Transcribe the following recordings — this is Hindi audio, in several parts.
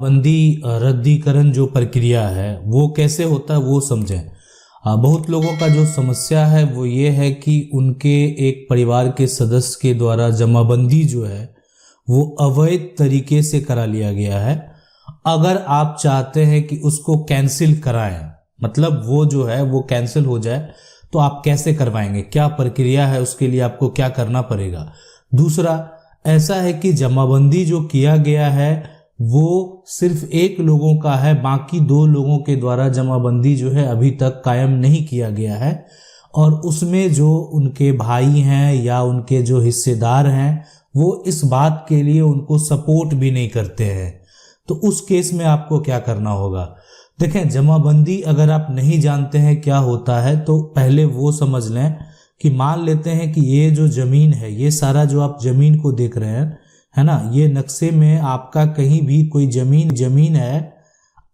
बंदी रद्दीकरण जो प्रक्रिया है वो कैसे होता है वो समझें। बहुत लोगों का जो समस्या है वो ये है कि उनके एक परिवार के सदस्य के द्वारा जमाबंदी जो है वो अवैध तरीके से करा लिया गया है। अगर आप चाहते हैं कि उसको कैंसिल कराएं, मतलब वो जो है वो कैंसिल हो जाए, तो आप कैसे करवाएंगे, क्या प्रक्रिया है, उसके लिए आपको क्या करना पड़ेगा। दूसरा, ऐसा है कि जमाबंदी जो किया गया है वो सिर्फ एक लोगों का है, बाकी 2 लोगों के द्वारा जमाबंदी जो है अभी तक कायम नहीं किया गया है, और उसमें जो उनके भाई हैं या उनके जो हिस्सेदार हैं वो इस बात के लिए उनको सपोर्ट भी नहीं करते हैं। तो उस केस में आपको क्या करना होगा। देखें, जमाबंदी अगर आप नहीं जानते हैं क्या होता है तो पहले वो समझ लें कि मान लेते हैं कि ये जो जमीन है, ये सारा जो आप जमीन को देख रहे हैं, है ना, ये नक्शे में आपका कहीं भी कोई जमीन है।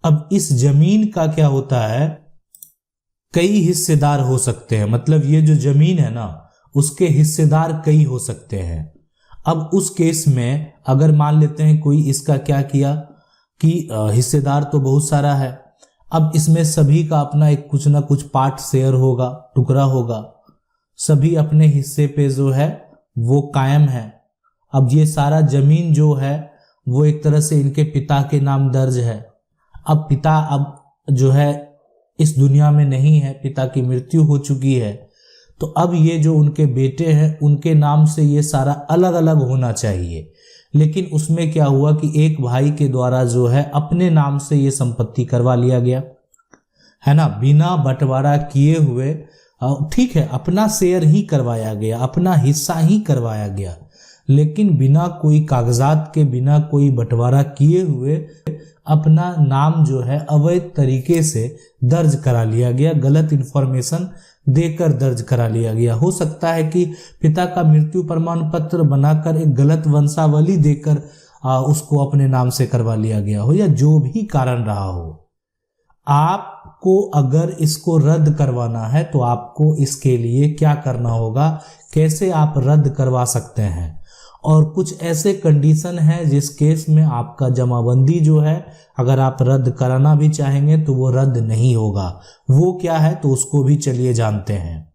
अब इस जमीन का क्या होता है, कई हिस्सेदार हो सकते हैं, मतलब ये जो जमीन है ना उसके हिस्सेदार कई हो सकते हैं। अब उस केस में अगर मान लेते हैं कोई इसका क्या किया कि हिस्सेदार तो बहुत सारा है, अब इसमें सभी का अपना एक कुछ ना कुछ पार्ट शेयर होगा, टुकड़ा होगा, सभी अपने हिस्से पे जो है वो कायम है। अब ये सारा जमीन जो है वो एक तरह से इनके पिता के नाम दर्ज है। अब पिता अब जो है इस दुनिया में नहीं है, पिता की मृत्यु हो चुकी है, तो अब ये जो उनके बेटे हैं उनके नाम से ये सारा अलग अलग होना चाहिए। लेकिन उसमें क्या हुआ कि एक भाई के द्वारा जो है अपने नाम से ये संपत्ति करवा लिया गया, है ना, बिना बंटवारा किए हुए। ठीक है, अपना शेयर ही करवाया गया, अपना हिस्सा ही करवाया गया, लेकिन बिना कोई कागजात के, बिना कोई बंटवारा किए हुए अपना नाम जो है अवैध तरीके से दर्ज करा लिया गया, गलत इंफॉर्मेशन देकर दर्ज करा लिया गया। हो सकता है कि पिता का मृत्यु प्रमाण पत्र बनाकर एक गलत वंशावली देकर उसको अपने नाम से करवा लिया गया हो, या जो भी कारण रहा हो। आपको अगर इसको रद्द करवाना है तो आपको इसके लिए क्या करना होगा, कैसे आप रद्द करवा सकते हैं, और कुछ ऐसे कंडीशन हैं जिस केस में आपका जमाबंदी जो है अगर आप रद्द कराना भी चाहेंगे तो वो रद्द नहीं होगा। वो क्या है तो उसको भी चलिए जानते हैं।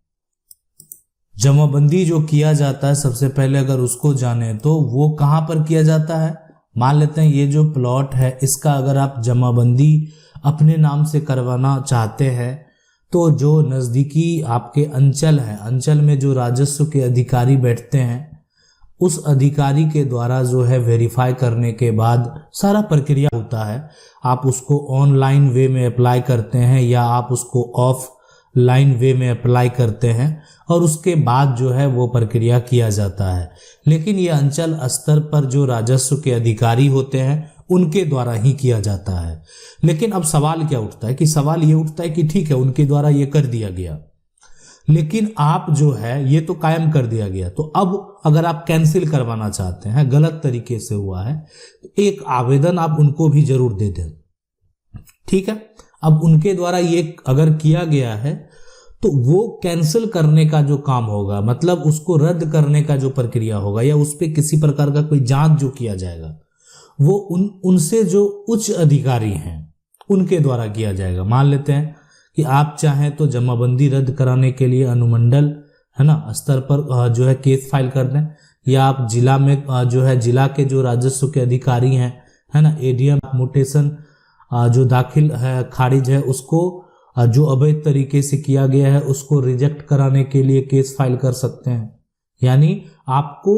जमाबंदी जो किया जाता है, सबसे पहले अगर उसको जाने तो वो कहाँ पर किया जाता है। मान लेते हैं ये जो प्लॉट है इसका अगर आप जमाबंदी अपने नाम से करवाना चाहते हैं तो जो नज़दीकी आपके अंचल है, अंचल में जो राजस्व के अधिकारी बैठते हैं उस अधिकारी के द्वारा जो है वेरीफाई करने के बाद सारा प्रक्रिया होता है। आप उसको ऑनलाइन वे में अप्लाई करते हैं या आप उसको ऑफलाइन वे में अप्लाई करते हैं, और उसके बाद जो है वो प्रक्रिया किया जाता है। लेकिन ये अंचल स्तर पर जो राजस्व के अधिकारी होते हैं उनके द्वारा ही किया जाता है। लेकिन अब सवाल क्या उठता है कि सवाल ये उठता है कि ठीक है उनके द्वारा ये कर दिया गया, लेकिन आप जो है ये तो कायम कर दिया गया, तो अब अगर आप कैंसिल करवाना चाहते हैं, गलत तरीके से हुआ है, तो एक आवेदन आप उनको भी जरूर दे दें। ठीक है, अब उनके द्वारा ये अगर किया गया है तो वो कैंसिल करने का जो काम होगा, मतलब उसको रद्द करने का जो प्रक्रिया होगा या उस पर किसी प्रकार का कोई जांच जो किया जाएगा वो उनसे जो उच्च अधिकारी हैं उनके द्वारा किया जाएगा। मान लेते हैं कि आप चाहें तो जमाबंदी रद्द कराने के लिए अनुमंडल, है ना, स्तर पर जो है केस फाइल कर दें, या आप जिला में जो है जिला के जो राजस्व के अधिकारी हैं, है ना, एडीएम म्यूटेशन जो दाखिल है खारिज है उसको जो अवैध तरीके से किया गया है उसको रिजेक्ट कराने के लिए केस फाइल कर सकते हैं। यानी आपको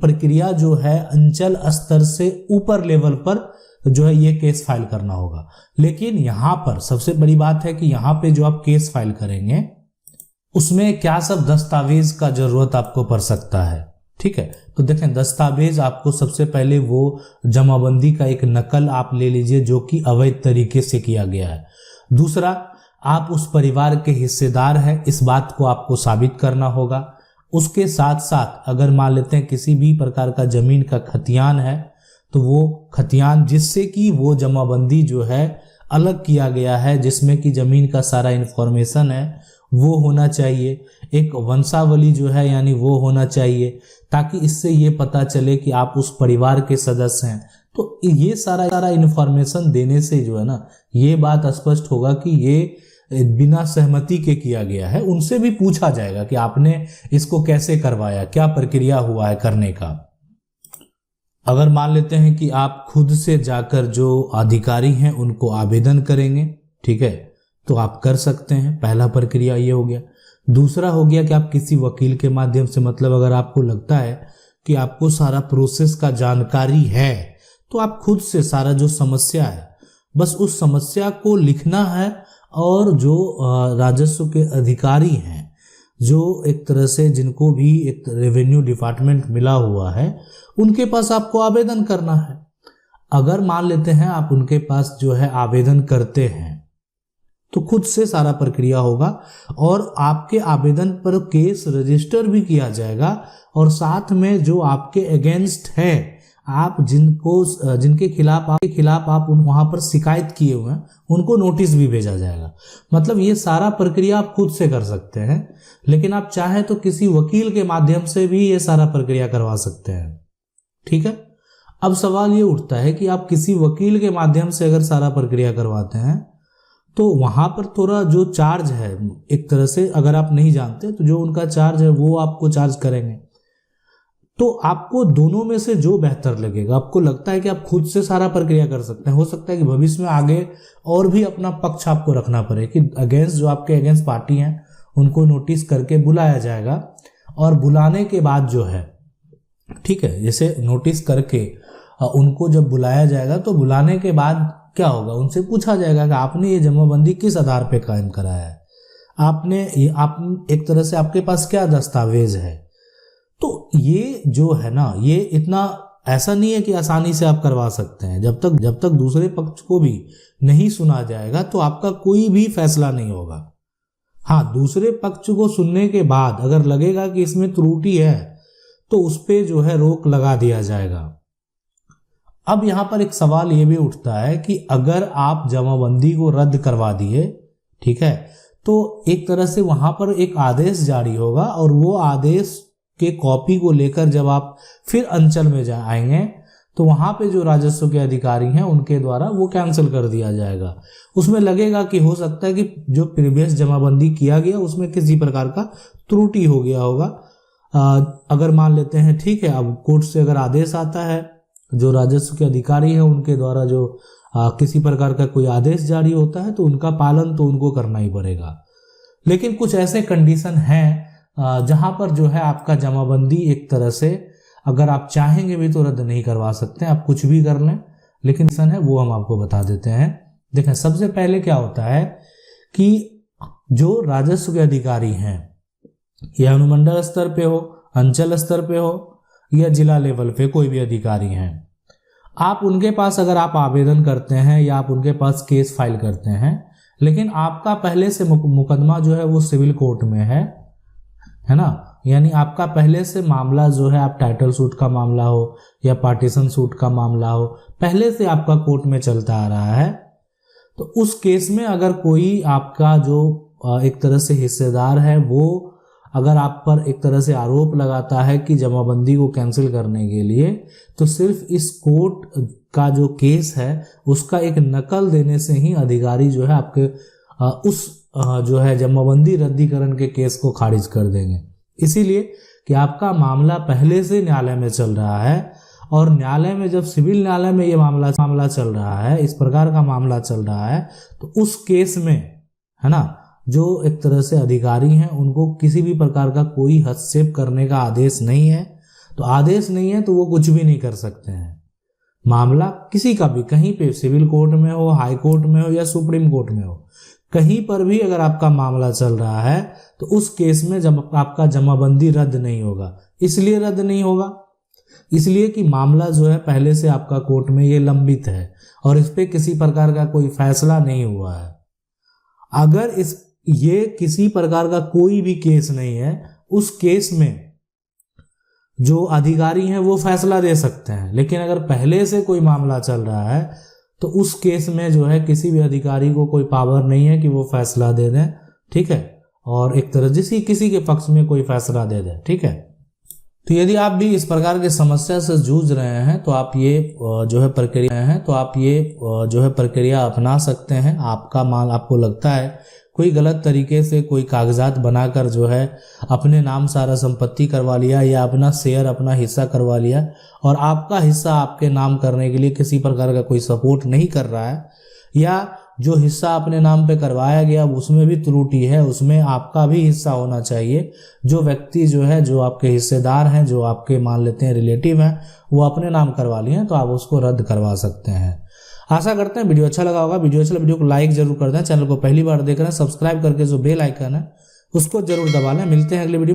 प्रक्रिया जो है अंचल स्तर से ऊपर लेवल पर जो है ये केस फाइल करना होगा। लेकिन यहाँ पर सबसे बड़ी बात है कि यहाँ पे जो आप केस फाइल करेंगे उसमें क्या सब दस्तावेज का जरूरत आपको पड़ सकता है। ठीक है, तो देखें, दस्तावेज आपको सबसे पहले वो जमाबंदी का एक नकल आप ले लीजिए जो कि अवैध तरीके से किया गया है। दूसरा, आप उस परिवार के हिस्सेदार हैं, इस बात को आपको साबित करना होगा। उसके साथ साथ अगर मान लेते हैं किसी भी प्रकार का जमीन का खतियान है तो वो खतियान जिससे कि वो जमाबंदी जो है अलग किया गया है, जिसमें कि जमीन का सारा इंफॉर्मेशन है वो होना चाहिए। एक वंशावली जो है यानी वो होना चाहिए, ताकि इससे ये पता चले कि आप उस परिवार के सदस्य हैं। तो ये सारा इन्फॉर्मेशन देने से जो है ना, ये बात स्पष्ट होगा कि ये बिना सहमति के किया गया है। उनसे भी पूछा जाएगा कि आपने इसको कैसे करवाया, क्या प्रक्रिया हुआ है करने का। अगर मान लेते हैं कि आप खुद से जाकर जो अधिकारी हैं उनको आवेदन करेंगे, ठीक है, तो आप कर सकते हैं। पहला प्रक्रिया ये हो गया। दूसरा हो गया कि आप किसी वकील के माध्यम से, मतलब अगर आपको लगता है कि आपको सारा प्रोसेस का जानकारी है, तो आप खुद से सारा जो समस्या है बस उस समस्या को लिखना है, और जो राजस्व के अधिकारी हैं, जो एक तरह से जिनको भी एक रेवेन्यू डिपार्टमेंट मिला हुआ है, उनके पास आपको आवेदन करना है। अगर मान लेते हैं आप उनके पास जो है आवेदन करते हैं, तो खुद से सारा प्रक्रिया होगा और आपके आवेदन पर केस रजिस्टर भी किया जाएगा, और साथ में जो आपके अगेंस्ट है, आप जिनके खिलाफ आप वहां पर शिकायत किए हुए हैं, उनको नोटिस भी भेजा जाएगा। मतलब ये सारा प्रक्रिया आप खुद से कर सकते हैं, लेकिन आप चाहें तो किसी वकील के माध्यम से भी ये सारा प्रक्रिया करवा सकते हैं, ठीक है। अब सवाल ये उठता है कि आप किसी वकील के माध्यम से अगर सारा प्रक्रिया करवाते हैं, तो वहां पर थोड़ा जो चार्ज है, एक तरह से अगर आप नहीं जानते तो जो उनका चार्ज है वो आपको चार्ज करेंगे। तो आपको दोनों में से जो बेहतर लगेगा, आपको लगता है कि आप खुद से सारा प्रक्रिया कर सकते हैं, हो सकता है कि भविष्य में आगे और भी अपना पक्ष आपको रखना पड़े कि अगेंस्ट जो आपके अगेंस्ट पार्टी हैं उनको नोटिस करके बुलाया जाएगा, और बुलाने के बाद जो है, ठीक है, जैसे नोटिस करके उनको जब बुलाया जाएगा, तो बुलाने के बाद क्या होगा, उनसे पूछा जाएगा कि आपने ये जमाबंदी किस आधार पे कायम कराया है, आप एक तरह से आपके पास क्या दस्तावेज है। तो ये जो है ना, ये इतना ऐसा नहीं है कि आसानी से आप करवा सकते हैं। जब तक दूसरे पक्ष को भी नहीं सुना जाएगा, तो आपका कोई भी फैसला नहीं होगा। हाँ, दूसरे पक्ष को सुनने के बाद अगर लगेगा कि इसमें त्रुटि है, तो उस पे जो है रोक लगा दिया जाएगा। अब यहां पर एक सवाल ये भी उठता है कि अगर आप जमाबंदी को रद्द करवा दिए, ठीक है, तो एक तरह से वहां पर एक आदेश जारी होगा, और वो आदेश के कॉपी को लेकर जब आप फिर अंचल में आएंगे, तो वहां पे जो राजस्व के अधिकारी हैं उनके द्वारा वो कैंसिल कर दिया जाएगा। उसमें लगेगा कि हो सकता है कि जो प्रीवियस जमाबंदी किया गया उसमें किसी प्रकार का त्रुटि हो गया होगा। अगर मान लेते हैं, ठीक है, अब कोर्ट से अगर आदेश आता है, जो राजस्व के अधिकारी हैं उनके द्वारा जो किसी प्रकार का कोई आदेश जारी होता है, तो उनका पालन तो उनको करना ही पड़ेगा। लेकिन कुछ ऐसे कंडीशन हैं जहां पर जो है आपका जमाबंदी एक तरह से अगर आप चाहेंगे भी तो रद्द नहीं करवा सकते, आप कुछ भी कर लें, लेकिन सन है वो हम आपको बता देते हैं। देखें, सबसे पहले क्या होता है कि जो राजस्व के अधिकारी हैं, यह अनुमंडल स्तर पे हो, अंचल स्तर पे हो, या जिला लेवल पे कोई भी अधिकारी हैं, आप उनके पास अगर आप आवेदन करते हैं या आप उनके पास केस फाइल करते हैं, लेकिन आपका पहले से मुकदमा जो है वो सिविल कोर्ट में है ना, यानी आपका पहले से मामला जो है, आप टाइटल सूट का मामला हो या पार्टीशन सूट का मामला हो, पहले से आपका कोर्ट में चलता आ रहा है, तो उस केस में अगर कोई आपका जो एक तरह से हिस्सेदार है, वो अगर आप पर एक तरह से आरोप लगाता है कि जमाबंदी को कैंसिल करने के लिए, तो सिर्फ इस कोर्ट का जो केस है उसका एक नकल देने से ही अधिकारी जो है आपके उस जो है जमाबंदी रद्दीकरण के केस को खारिज कर देंगे। इसीलिए कि आपका मामला पहले से न्यायालय में चल रहा है, और न्यायालय में जब सिविल न्यायालय में ये मामला चल रहा है, इस प्रकार का मामला चल रहा है, तो उस केस में है ना, जो एक तरह से अधिकारी हैं उनको किसी भी प्रकार का कोई हस्तक्षेप करने का आदेश नहीं है। तो आदेश नहीं है तो वो कुछ भी नहीं कर सकते हैं। मामला किसी का भी, कहीं पे, सिविल कोर्ट में हो, हाई कोर्ट में हो या सुप्रीम कोर्ट में हो, कहीं पर भी अगर आपका मामला चल रहा है, तो उस केस में जब आपका जमाबंदी रद्द नहीं होगा। इसलिए रद्द नहीं होगा, इसलिए कि मामला जो है पहले से आपका कोर्ट में ये लंबित है और इस पे किसी प्रकार का कोई फैसला नहीं हुआ है। अगर ये किसी प्रकार का कोई भी केस नहीं है, उस केस में जो अधिकारी हैं वो फैसला दे सकते हैं, लेकिन अगर पहले से कोई मामला चल रहा है तो उस केस में जो है किसी भी अधिकारी को कोई पावर नहीं है कि वो फैसला दे दें, ठीक है, और एक तरह किसी के पक्ष में कोई फैसला दे दें, ठीक है। तो यदि आप भी इस प्रकार की समस्या से जूझ रहे हैं तो आप ये जो है प्रक्रिया अपना सकते हैं। आपका माल आपको लगता है कोई गलत तरीके से कोई कागजात बनाकर जो है अपने नाम सारा संपत्ति करवा लिया या अपना शेयर अपना हिस्सा करवा लिया और आपका हिस्सा आपके नाम करने के लिए किसी प्रकार का कोई सपोर्ट नहीं कर रहा है, या जो हिस्सा अपने नाम पे करवाया गया उसमें भी त्रुटि है, उसमें आपका भी हिस्सा होना चाहिए। जो व्यक्ति जो है, जो आपके हिस्सेदार हैं, जो आपके मान लेते हैं रिलेटिव हैं, वो अपने नाम करवा लिए हैं तो आप उसको रद्द करवा सकते हैं। आशा करते हैं वीडियो अच्छा लगा होगा। वीडियो को लाइक जरूर कर दें। चैनल को पहली बार देख रहे हैं सब्सक्राइब करके जो बेल आइकन है उसको जरूर दबा लें। मिलते हैं अगले वीडियो।